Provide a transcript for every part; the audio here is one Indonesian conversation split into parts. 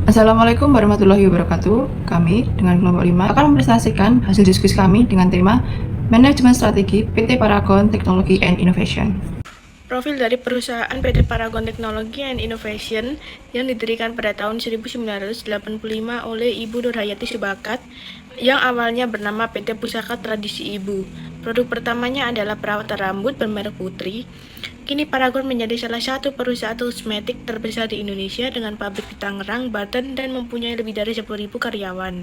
Assalamualaikum warahmatullahi wabarakatuh. Kami dengan kelompok 5 akan mempresentasikan hasil diskusi kami dengan tema Manajemen Strategi PT Paragon Technology and Innovation. Profil dari perusahaan PT Paragon Technology and Innovation yang didirikan pada tahun 1985 oleh Ibu Nurhayati Subakat yang awalnya bernama PT Pusaka Tradisi Ibu. Produk pertamanya adalah perawatan rambut bermerek Putri. Kini Paragon menjadi salah satu perusahaan kosmetik terbesar di Indonesia dengan pabrik di Tangerang, Banten, dan mempunyai lebih dari 10.000 karyawan.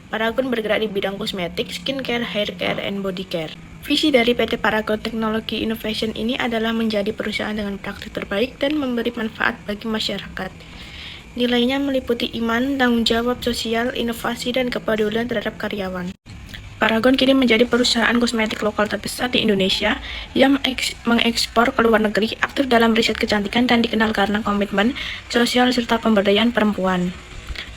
Paragon bergerak di bidang kosmetik, skincare, hair care, and body care. Visi dari PT Paragon Technology Innovation ini adalah menjadi perusahaan dengan praktik terbaik dan memberi manfaat bagi masyarakat. Nilainya meliputi iman, tanggung jawab sosial, inovasi, dan kepedulian terhadap karyawan. Paragon kini menjadi perusahaan kosmetik lokal terbesar di Indonesia yang mengekspor ke luar negeri, aktif dalam riset kecantikan, dan dikenal karena komitmen sosial serta pemberdayaan perempuan.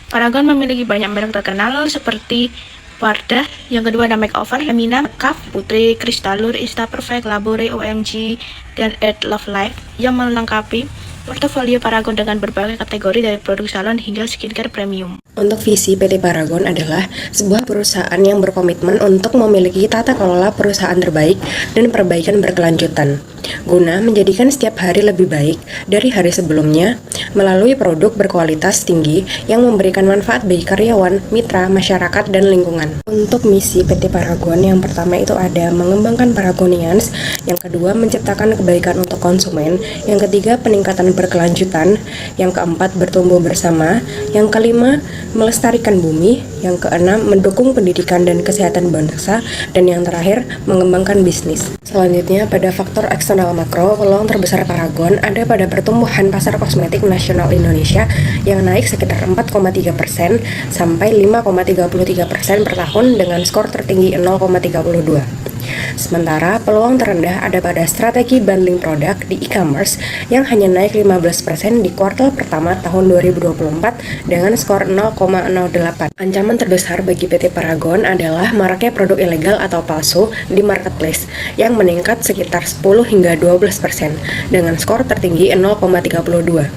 Paragon memiliki banyak merek terkenal seperti Wardah, yang kedua ada Makeover, Femina, Kaf, Putri, Kristalur, Insta Perfect, Labore, OMG, dan Earth Love Life yang melengkapi portofolio Paragon dengan berbagai kategori dari produk salon hingga skincare premium. Untuk visi PT Paragon adalah sebuah perusahaan yang berkomitmen untuk memiliki tata kelola perusahaan terbaik dan perbaikan berkelanjutan, guna menjadikan setiap hari lebih baik dari hari sebelumnya melalui produk berkualitas tinggi yang memberikan manfaat bagi karyawan, mitra, masyarakat, dan lingkungan. Untuk misi PT Paragon yang pertama itu ada mengembangkan Paragonians, yang kedua menciptakan kebaikan untuk konsumen, yang ketiga peningkatan berkelanjutan, yang keempat bertumbuh bersama, yang kelima melestarikan bumi, yang keenam mendukung pendidikan dan kesehatan bangsa, dan yang terakhir mengembangkan bisnis. Selanjutnya pada faktor eksternal makro, peluang terbesar Paragon ada pada pertumbuhan pasar kosmetik nasional Indonesia yang naik sekitar 4,3% sampai 5,33% per tahun dengan skor tertinggi 0,32. Sementara peluang terendah ada pada strategi bundling produk di e-commerce yang hanya naik 15% di kuartal pertama tahun 2024 dengan skor 0,08. Ancaman terbesar bagi PT Paragon adalah maraknya produk ilegal atau palsu di marketplace yang meningkat sekitar 10 hingga 12% dengan skor tertinggi 0,32.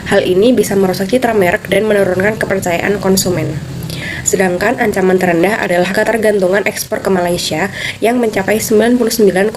Hal ini bisa merusak citra merek dan menurunkan kepercayaan konsumen. Sedangkan ancaman terendah adalah ketergantungan ekspor ke Malaysia yang mencapai 99,24%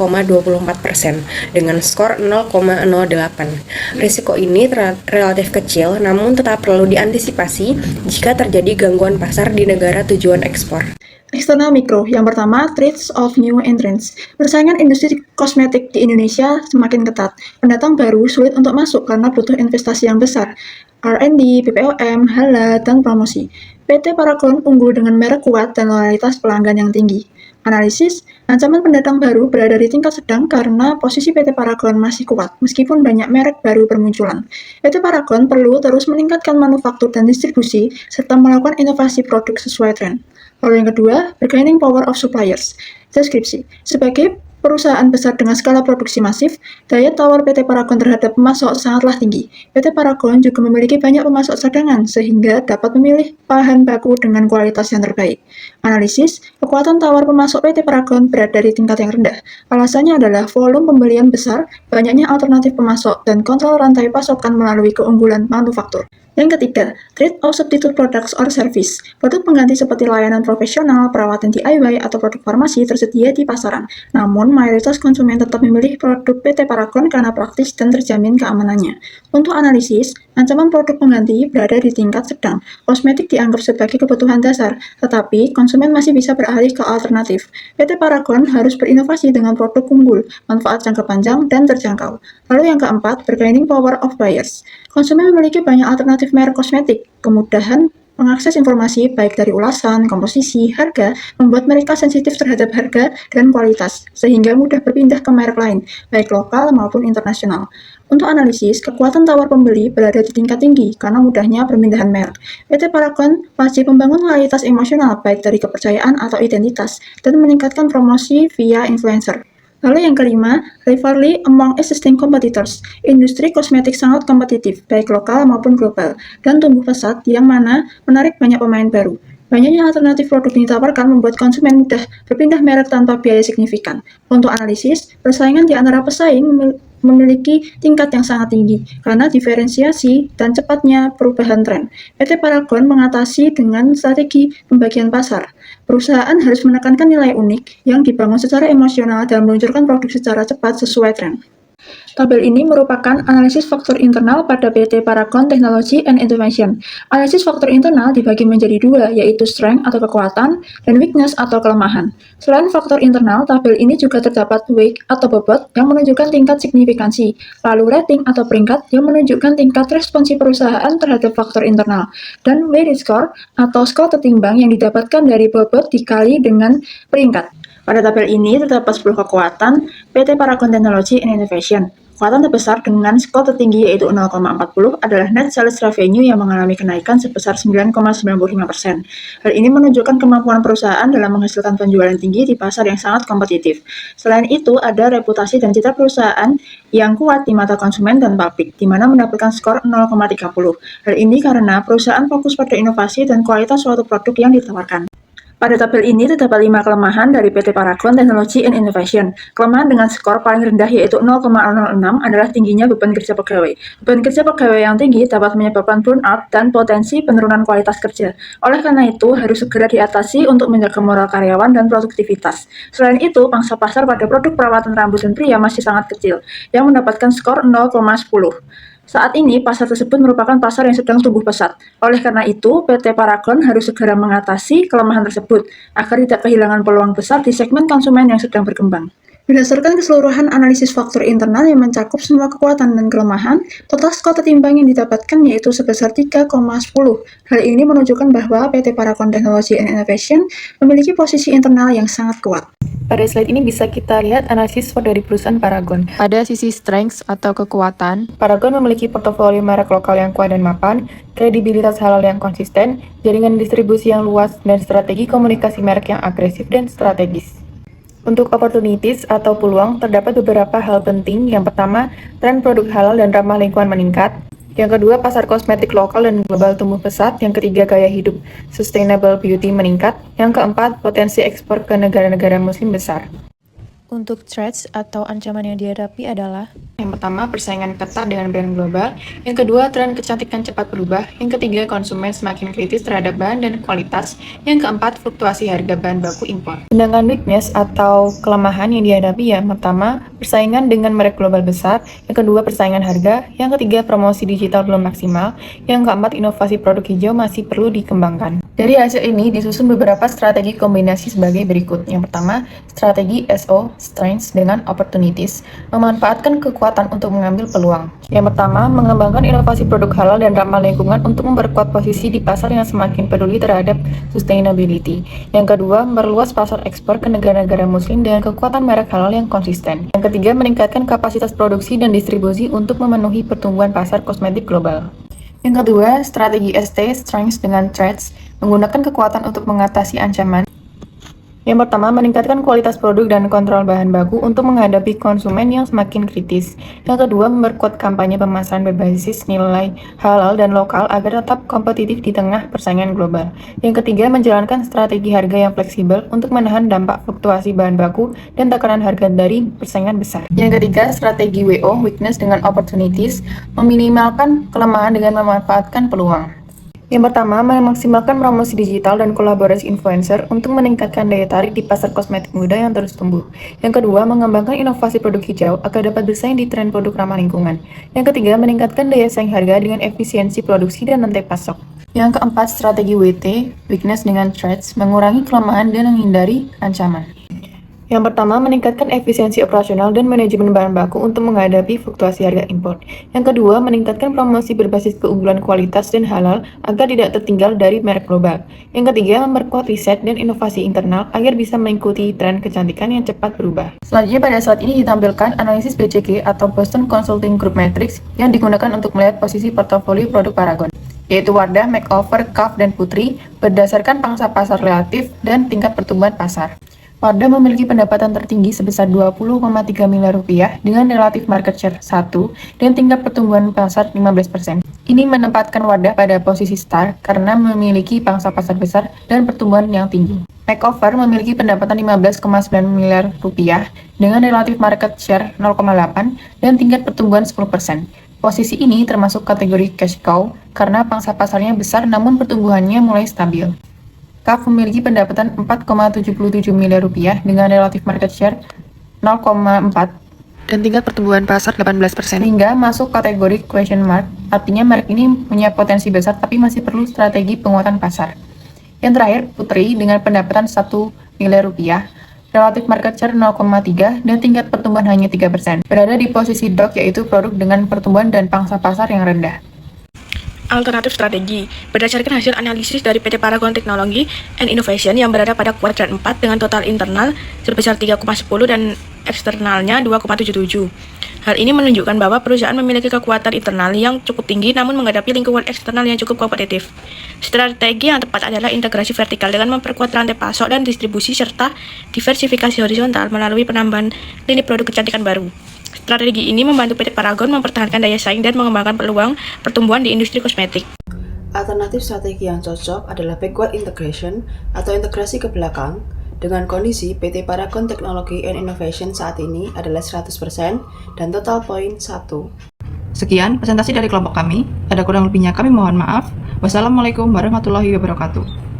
dengan skor 0,08. Risiko ini relatif kecil namun tetap perlu diantisipasi jika terjadi gangguan pasar di negara tujuan ekspor. Eksternal mikro, yang pertama, threats of new entrants. Persaingan industri kosmetik di Indonesia semakin ketat. Pendatang baru sulit untuk masuk karena butuh investasi yang besar. R&D, BPOM, halal, dan promosi. PT Paragon unggul dengan merek kuat dan loyalitas pelanggan yang tinggi. Analisis, ancaman pendatang baru berada di tingkat sedang karena posisi PT Paragon masih kuat, meskipun banyak merek baru bermunculan. PT Paragon perlu terus meningkatkan manufaktur dan distribusi, serta melakukan inovasi produk sesuai tren. Lalu yang kedua, bargaining power of suppliers. Deskripsi, sebagai perusahaan besar dengan skala produksi masif, daya tawar PT Paragon terhadap pemasok sangatlah tinggi. PT Paragon juga memiliki banyak pemasok cadangan, sehingga dapat memilih bahan baku dengan kualitas yang terbaik. Analisis, kekuatan tawar pemasok PT Paragon berada di tingkat yang rendah. Alasannya adalah volume pembelian besar, banyaknya alternatif pemasok, dan kontrol rantai pasokan melalui keunggulan manufaktur. Yang ketiga, trade of substitute products or service. Produk pengganti seperti layanan profesional, perawatan DIY, atau produk farmasi tersedia di pasaran. Namun, mayoritas konsumen tetap memilih produk PT Paragon karena praktis dan terjamin keamanannya. Untuk analisis, ancaman produk pengganti berada di tingkat sedang. Kosmetik dianggap sebagai kebutuhan dasar, tetapi konsumen masih bisa beralih ke alternatif. PT Paragon harus berinovasi dengan produk unggul, manfaat jangka panjang, dan terjangkau. Lalu yang keempat, bargaining power of buyers. Konsumen memiliki banyak alternatif merek kosmetik. Kemudahan mengakses informasi baik dari ulasan, komposisi, harga, membuat mereka sensitif terhadap harga dan kualitas, sehingga mudah berpindah ke merek lain, baik lokal maupun internasional. Untuk analisis, kekuatan tawar pembeli berada di tingkat tinggi karena mudahnya perpindahan merek. PT Paragon wajib membangun loyalitas emosional baik dari kepercayaan atau identitas, dan meningkatkan promosi via influencer. Lalu yang kelima, rivalry among existing competitors. Industri kosmetik sangat kompetitif, baik lokal maupun global, dan tumbuh pesat yang mana menarik banyak pemain baru. Banyaknya alternatif produk yang ditawarkan membuat konsumen mudah berpindah merek tanpa biaya signifikan. Untuk analisis, persaingan di antara pesaing memiliki tingkat yang sangat tinggi karena diferensiasi dan cepatnya perubahan tren. PT Paragon mengatasi dengan strategi pembagian pasar. Perusahaan harus menekankan nilai unik yang dibangun secara emosional dan meluncurkan produk secara cepat sesuai tren. Tabel ini merupakan analisis faktor internal pada PT Paragon Technology and Innovation. Analisis faktor internal dibagi menjadi dua, yaitu strength atau kekuatan dan weakness atau kelemahan. Selain faktor internal, tabel ini juga terdapat weight atau bobot yang menunjukkan tingkat signifikansi, lalu rating atau peringkat yang menunjukkan tingkat responsi perusahaan terhadap faktor internal, dan weighted score atau skor tertimbang yang didapatkan dari bobot dikali dengan peringkat. Pada tabel ini terdapat 10 kekuatan PT Paragon Technology and Innovation. Kekuatan terbesar dengan skor tertinggi yaitu 0,40 adalah net sales revenue yang mengalami kenaikan sebesar 9,95%. Hal ini menunjukkan kemampuan perusahaan dalam menghasilkan penjualan tinggi di pasar yang sangat kompetitif. Selain itu, ada reputasi dan citra perusahaan yang kuat di mata konsumen dan publik, di mana mendapatkan skor 0,30. Hal ini karena perusahaan fokus pada inovasi dan kualitas suatu produk yang ditawarkan. Pada tabel ini terdapat 5 kelemahan dari PT Paragon Technology and Innovation. Kelemahan dengan skor paling rendah yaitu 0,06 adalah tingginya beban kerja pegawai. Beban kerja pegawai yang tinggi dapat menyebabkan burnout dan potensi penurunan kualitas kerja. Oleh karena itu, harus segera diatasi untuk menjaga moral karyawan dan produktivitas. Selain itu, pangsa pasar pada produk perawatan rambut dan pria masih sangat kecil, yang mendapatkan skor 0,10. Saat ini, pasar tersebut merupakan pasar yang sedang tumbuh pesat. Oleh karena itu, PT Paragon harus segera mengatasi kelemahan tersebut agar tidak kehilangan peluang besar di segmen konsumen yang sedang berkembang. Berdasarkan keseluruhan analisis faktor internal yang mencakup semua kekuatan dan kelemahan, total skor tertimbang yang didapatkan yaitu sebesar 3,10. Hal ini menunjukkan bahwa PT Paragon Technology and Innovation memiliki posisi internal yang sangat kuat. Pada slide ini bisa kita lihat analisis SWOT dari perusahaan Paragon. Pada sisi strengths atau kekuatan, Paragon memiliki portofolio merek lokal yang kuat dan mapan, kredibilitas halal yang konsisten, jaringan distribusi yang luas, dan strategi komunikasi merek yang agresif dan strategis. Untuk opportunities atau peluang, terdapat beberapa hal penting. Yang pertama, tren produk halal dan ramah lingkungan meningkat. Yang kedua, pasar kosmetik lokal dan global tumbuh pesat. Yang ketiga, gaya hidup sustainable beauty meningkat. Yang keempat, potensi ekspor ke negara-negara muslim besar. Untuk threats atau ancaman yang dihadapi adalah: yang pertama, persaingan ketat dengan brand global. Yang kedua, tren kecantikan cepat berubah. Yang ketiga, konsumen semakin kritis terhadap bahan dan kualitas. Yang keempat, fluktuasi harga bahan baku impor. Sedangkan weakness atau kelemahan yang dihadapi yang pertama, persaingan dengan merek global besar. Yang kedua, persaingan harga. Yang ketiga, promosi digital belum maksimal. Yang keempat, inovasi produk hijau masih perlu dikembangkan. Dari hasil ini disusun beberapa strategi kombinasi sebagai berikut. Yang pertama, strategi SO, strengths dengan opportunities, memanfaatkan kekuatan untuk mengambil peluang. Yang pertama, mengembangkan inovasi produk halal dan ramah lingkungan untuk memperkuat posisi di pasar yang semakin peduli terhadap sustainability. Yang kedua, memperluas pasar ekspor ke negara-negara muslim dengan kekuatan merek halal yang konsisten. Yang ketiga, meningkatkan kapasitas produksi dan distribusi untuk memenuhi pertumbuhan pasar kosmetik global. Yang kedua, strategi ST, strengths dengan threats, menggunakan kekuatan untuk mengatasi ancaman. Yang pertama, meningkatkan kualitas produk dan kontrol bahan baku untuk menghadapi konsumen yang semakin kritis. Yang kedua, memperkuat kampanye pemasaran berbasis nilai halal dan lokal agar tetap kompetitif di tengah persaingan global. Yang ketiga, menjalankan strategi harga yang fleksibel untuk menahan dampak fluktuasi bahan baku dan tekanan harga dari persaingan besar. Yang ketiga, strategi WO, weakness dengan opportunities, meminimalkan kelemahan dengan memanfaatkan peluang. Yang pertama, memaksimalkan promosi digital dan kolaborasi influencer untuk meningkatkan daya tarik di pasar kosmetik muda yang terus tumbuh. Yang kedua, mengembangkan inovasi produk hijau agar dapat bersaing di tren produk ramah lingkungan. Yang ketiga, meningkatkan daya saing harga dengan efisiensi produksi dan rantai pasok. Yang keempat, strategi WT, weakness dengan threats, mengurangi kelemahan dan menghindari ancaman. Yang pertama, meningkatkan efisiensi operasional dan manajemen bahan baku untuk menghadapi fluktuasi harga impor. Yang kedua, meningkatkan promosi berbasis keunggulan kualitas dan halal agar tidak tertinggal dari merek global. Yang ketiga, memperkuat riset dan inovasi internal agar bisa mengikuti tren kecantikan yang cepat berubah. Selanjutnya, pada saat ini ditampilkan analisis BCG atau Boston Consulting Group Matrix yang digunakan untuk melihat posisi portofolio produk Paragon, yaitu Wardah, Makeover, Cuff, dan Putri berdasarkan pangsa pasar relatif dan tingkat pertumbuhan pasar. Wardah memiliki pendapatan tertinggi sebesar 20,3 miliar rupiah dengan relatif market share 1 dan tingkat pertumbuhan pasar 15%. Ini menempatkan Wadah pada posisi start karena memiliki pangsa pasar besar dan pertumbuhan yang tinggi. Makeover memiliki pendapatan 15,9 miliar rupiah dengan relatif market share 0,8 dan tingkat pertumbuhan 10%. Posisi ini termasuk kategori cash cow karena pangsa pasarnya besar namun pertumbuhannya mulai stabil. KAF memiliki pendapatan 4,77 miliar rupiah dengan relatif market share 0,4 dan tingkat pertumbuhan pasar 18%, hingga masuk kategori question mark, artinya merek ini punya potensi besar tapi masih perlu strategi penguatan pasar. Yang terakhir, Putri dengan pendapatan 1 miliar rupiah, relatif market share 0,3 dan tingkat pertumbuhan hanya 3%, berada di posisi DOG yaitu produk dengan pertumbuhan dan pangsa pasar yang rendah. Alternatif strategi berdasarkan hasil analisis dari PT Paragon Technology and Innovation yang berada pada kuadran 4 dengan total internal sebesar 3,10 dan eksternalnya 2,77. Hal ini menunjukkan bahwa perusahaan memiliki kekuatan internal yang cukup tinggi namun menghadapi lingkungan eksternal yang cukup kompetitif. Strategi yang tepat adalah integrasi vertikal dengan memperkuat rantai pasok dan distribusi serta diversifikasi horizontal melalui penambahan lini produk kecantikan baru. Strategi ini membantu PT Paragon mempertahankan daya saing dan mengembangkan peluang pertumbuhan di industri kosmetik. Alternatif strategi yang cocok adalah backward integration atau integrasi ke belakang. Dengan kondisi PT Paragon Technology and Innovation saat ini adalah 100% dan total poin 1. Sekian presentasi dari kelompok kami. Ada kurang lebihnya kami mohon maaf. Wassalamualaikum warahmatullahi wabarakatuh.